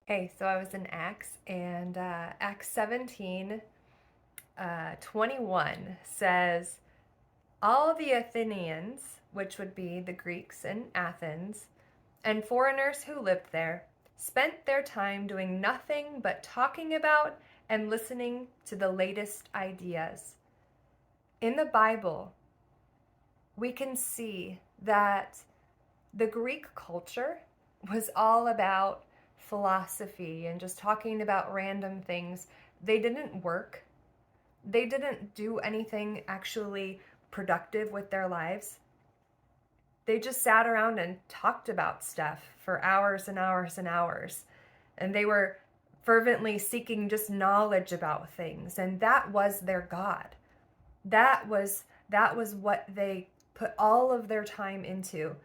Hey, so I was in Acts, and Acts 17, 21 says, all the Athenians, which would be the Greeks in Athens, and foreigners who lived there, spent their time doing nothing but talking about and listening to the latest ideas. In the Bible, we can see that the Greek culture was all about philosophy and just talking about random things. They didn't work. They didn't do anything actually productive with their lives. They just sat around and talked about stuff for hours and hours and hours. And they were fervently seeking just knowledge about things. And that was their God. That was what they put all of their time into.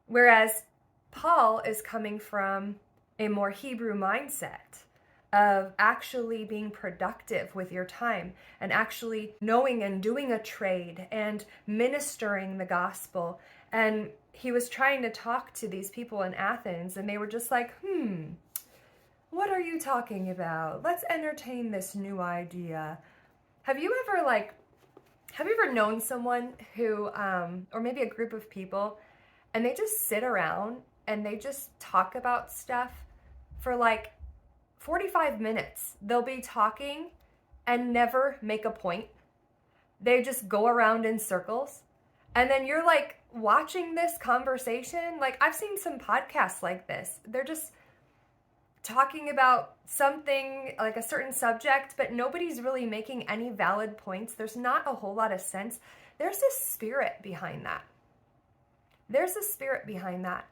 Whereas Paul is coming from a more Hebrew mindset of actually being productive with your time and actually knowing and doing a trade and ministering the gospel. And he was trying to talk to these people in Athens, and they were just like, what are you talking about? Let's entertain this new idea. Have you ever known someone who, or maybe a group of people, and they just sit around and they just talk about stuff for like 45 minutes? They'll be talking and never make a point. They just go around in circles. And then you're like watching this conversation. Like, I've seen some podcasts like this. They're just talking about something, like a certain subject, but nobody's really making any valid points. There's not a whole lot of sense. There's a spirit behind that. There's a spirit behind that.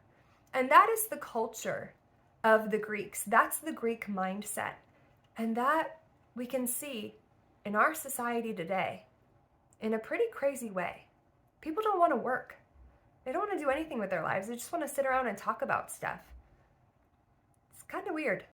And that is the culture of the Greeks. That's the Greek mindset. And that we can see in our society today in a pretty crazy way. People don't want to work. They don't want to do anything with their lives. They just want to sit around and talk about stuff. It's kind of weird.